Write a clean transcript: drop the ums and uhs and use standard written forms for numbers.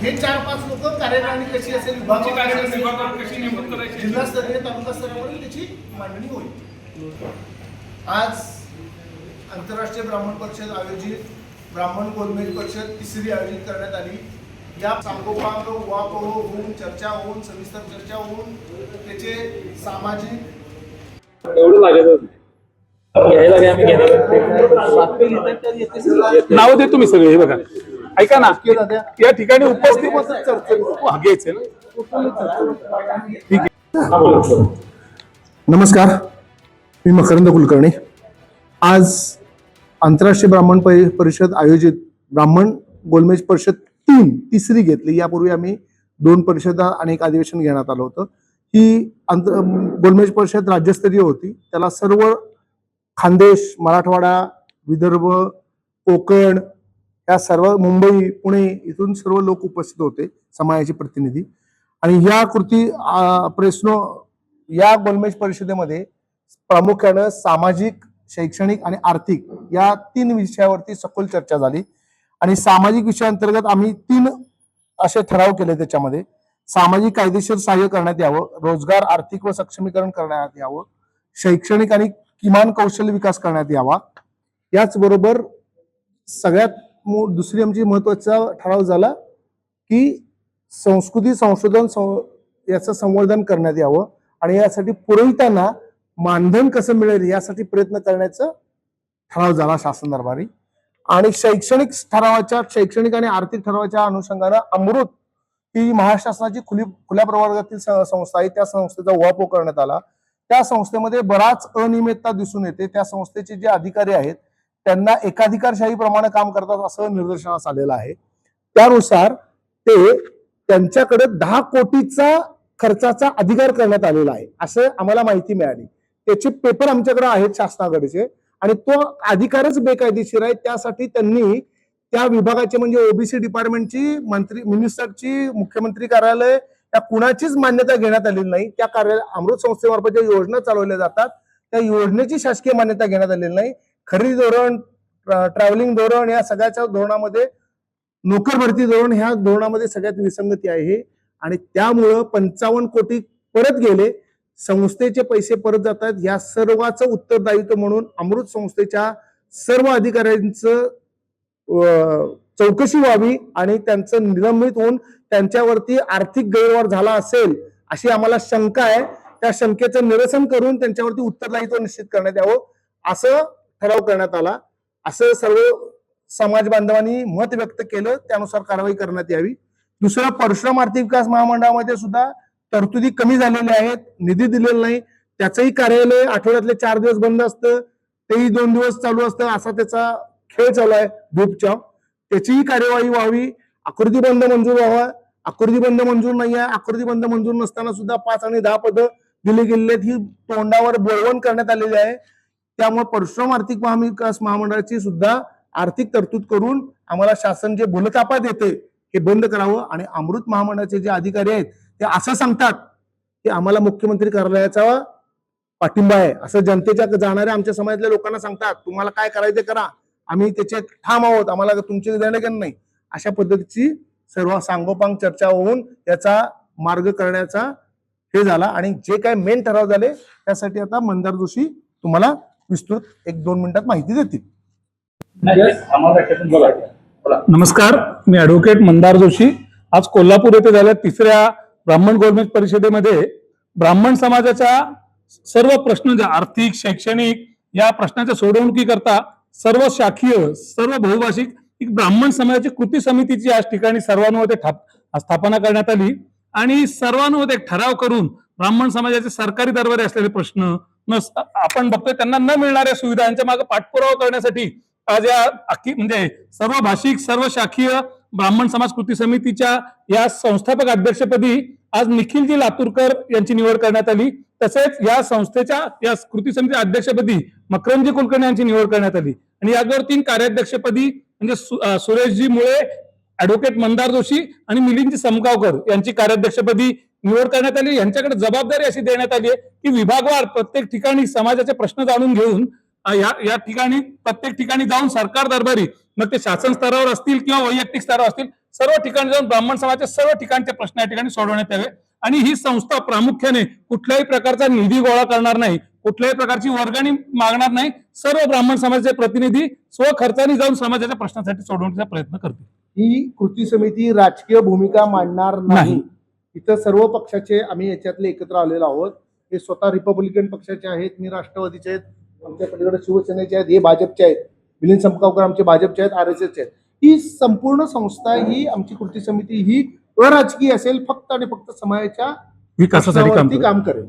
हे 4-5 लोक कार्यकारिणी कशी असेल, कशी नेमणूक करायची, जिल्हास्तरीय तालुका स्तरावर त्याची मांडणी होईल. आज आंतरराष्ट्रीय ब्राह्मण परिषद आयोजित ब्राह्मण गोलमेज परिषद 3री आयोजित करण्यात आली. या सांगोपांग उहापोह होऊन चर्चा होऊन सविस्तर चर्चा होऊन त्याचे सामाजिक एवढं लागत नाव देतो मी सगळे. हे बघा, ऐका ना, या ठिकाणी उपस्थित घ्यायचे ना. ठीक आहे. नमस्कार, मी मकरंद कुलकर्णी. आज आंतरराष्ट्रीय ब्राह्मण परिषद आयोजित ब्राह्मण गोलमेज परिषद 3री घेतली. यापूर्वी आम्ही 2 परिषदा आणि 1 अधिवेशन घेण्यात आलं होतं. ही गोलमेज परिषद राज्यस्तरीय होती. त्याला सर्व खानदेश, मराठवाडा, विदर्भ, कोकण, या सर्व मुंबई, पुणे इथून सर्व लोक उपस्थित होते, समाजाचे प्रतिनिधी. आणि या या गोलमेज परिषदेमध्ये प्रामुख्यानं सामाजिक, शैक्षणिक आणि आर्थिक या 3 विषयावरती सखोल चर्चा झाली. आणि सामाजिक विषयाअंतर्गत आम्ही 3 असे ठराव केले. त्याच्यामध्ये सामाजिक कायदेशीर सहाय्य करण्यात यावं, रोजगार, आर्थिक व सक्षमीकरण करण्यात यावं, शैक्षणिक आणि किमान कौशल्य विकास करण्यात यावा. याचबरोबर सगळ्यात दुसरी आमची महत्वाचा ठराव झाला की संस्कृती संशोधन याचं संवर्धन करण्यात यावं आणि यासाठी पुरविताना मानधन कसं मिळेल यासाठी प्रयत्न करण्याचा ठराव झाला शासन दरबारी. आणि शैक्षणिक आणि आर्थिक ठरावाच्या अनुषंगाने अमृत ही महाराष्ट्र शासनाची खुल्या प्रवर्गातील संस्था आहे. त्या संस्थेचा उहापोह करण्यात आला. त्या संस्थेमध्ये बराच अनियमितता दिसून येते. त्या संस्थेचे जे अधिकारी आहेत त्यांना एकाधिकारशाही प्रमाणे काम करतात असं निदर्शनास आलेलं आहे. त्यानुसार त्यांच्याकडे 10 कोटीचा खर्चाचा अधिकार करण्यात आलेला आहे असं आम्हाला माहिती मिळाली. त्याचे पेपर आमच्याकडे आहेत शासनाकडचे आणि तो अधिकारच बेकायदेशीर आहे. त्यासाठी त्यांनी त्या विभागाचे म्हणजे ओबीसी डिपार्टमेंटची, मिनिस्टरची, मुख्यमंत्री कार्यालय त्या कुणाचीच मान्यता घेण्यात आलेली नाही. त्या अमृत संस्थेमार्फत ज्या योजना चालवल्या जातात त्या योजनेची शासकीय मान्यता घेण्यात आलेली नाही. खरेदी धोरण, ट्रॅव्हलिंग धोरण या सगळ्याच्या धोरणामध्ये, नोकर भरती धोरण ह्या धोरणामध्ये सगळ्यात विसंगती आहे. आणि त्यामुळं 55 कोटी परत गेले, संस्थेचे पैसे परत जातात. या सर्वांचं उत्तरदायित्व म्हणून अमृत संस्थेच्या सर्व अधिकाऱ्यांचं चौकशी व्हावी आणि त्यांचं निलंबित होऊन त्यांच्यावरती आर्थिक गैरव्यवहार झाला असेल अशी आम्हाला शंका आहे. त्या शंकेचं निरसन करून त्यांच्यावरती उत्तरदायित्व निश्चित करण्यात यावं असं ठराव करण्यात आला. असं सर्व समाज बांधवांनी मत व्यक्त केलं. त्यानुसार कारवाई करण्यात यावी. दुसरं, परशुराम आर्थिक विकास महामंडळामध्ये सुद्धा तरतुदी कमी झालेल्या आहेत, निधी दिलेला नाही. त्याचंही कार्यालय आठवड्यातले 4 दिवस बंद असतं, तेही 2 दिवस चालू असतं, असा त्याचा खेळ चालू आहे धूपच्या. त्याचीही कार्यवाही व्हावी. आकृती बंद मंजूर व्हावा. आकृती बंद मंजूर नाही आहे. आकृती बंद मंजूर नसताना सुद्धा 5 आणि 10 पदं दिली गेलेली आहेत. ही तोंडावर बोलवण करण्यात आलेली आहे. त्यामुळे परशुराम आर्थिक विकास महामंडळाची सुद्धा आर्थिक तरतूद करून आम्हाला शासन जे भूलथापा देते हे बंद करावं. आणि अमृत महामंडळाचे जे अधिकारी आहेत ते असं सांगतात की आम्हाला मुख्यमंत्री कार्यालयाचा पाठिंबा आहे असं जनतेच्या जाणाऱ्या आमच्या समाजातल्या लोकांना सांगतात. तुम्हाला काय करायचं करा, आम्ही त्याच्यात ठाम आहोत, आम्हाला तुमचे देणं नाही, अशा पद्धतीची सर्व सांगोपांग चर्चा होऊन याचा मार्ग करण्याचा हे झाला. आणि जे काय मेन ठराव झाले त्यासाठी आता मंदार जोशी तुम्हाला विस्तृत 1-2 मिनिटात माहिती देतील. नमस्कार, मी ऍडव्होकेट मंदार जोशी. आज कोल्हापूर येथे झाल्या 3ऱ्या ब्राह्मण गोलमेज परिषदेमध्ये ब्राह्मण समाजाच्या सर्व प्रश्न जे आर्थिक, शैक्षणिक या प्रश्नाच्या सोडवणुकीकरता सर्व शाखीय, सर्व बहुभाषिक एक ब्राह्मण समाजाची कृती समितीची आज ठिकाणी सर्वानुमते स्थापना करण्यात आली. आणि सर्वानुमते एक ठराव करून ब्राह्मण समाजाचे सरकारी दरबारी असलेले प्रश्न आपण बघतोय त्यांना न मिळणाऱ्या सुविधा यांच्या मागे पाठपुरावा करण्यासाठी आज या म्हणजे सर्व भाषिक, सर्व शाखीय ब्राह्मण समाज कृती समितीच्या या संस्थापक अध्यक्षपदी आज निखिलजी लातूरकर यांची निवड करण्यात आली. तसेच या संस्थेच्या या कृती समिती अध्यक्षपदी मकरंदजी कुलकर्णी यांची निवड करण्यात आली. आणि याचबरोबर 3 कार्याध्यक्षपदी म्हणजे सुरेशजी मुळे, ऍडव्होकेट मंदार जोशी आणि मिलिंदजी समगावकर यांची कार्याध्यक्षपदी निवड करण्यात आली. यांच्याकडे जबाबदारी अशी देण्यात आली आहे की विभागवार प्रत्येक ठिकाणी समाजाचे प्रश्न जाणून घेऊन या ठिकाणी प्रत्येक ठिकाणी जाऊन सरकार दरबारी, मग ते शासन स्तरावर असतील किंवा वैयक्तिक स्तरावर असतील, सर्व ठिकाणी जाऊन ब्राह्मण समाजाचे सर्व ठिकाणचे प्रश्न या ठिकाणी सोडवण्यात यावे. आणि ही संस्था प्रामुख्याने कुठल्याही प्रकारचा निधी गोळा करणार नाही, कुठल्याही प्रकारची वर्गणी मागणार नाही. सर्व ब्राह्मण समाजाचे प्रतिनिधी स्वखर्चाने जाऊन समाजाच्या प्रश्नासाठी सोडवण्याचा प्रयत्न करतील. ही कृती समिती राजकीय भूमिका मांडणार नाही. इथं सर्व पक्षाचे आम्ही याच्यातले एकत्र आलेलो आहोत. हे स्वतः रिपब्लिकन पक्षाचे आहेत, मी राष्ट्रवादीचे आहेत, आमच्या पलीकडे शिवसेनेचे आहेत, हे भाजपचे आहेत, मिलिंद संपगावकर आमचे भाजपचे आहेत, RSSचे आहेत. ही संपूर्ण संस्था, ही आमची कृती समिती ही अराजकीय असेल, फक्त आणि फक्त समाजाच्या विकासासाठी काम करेल.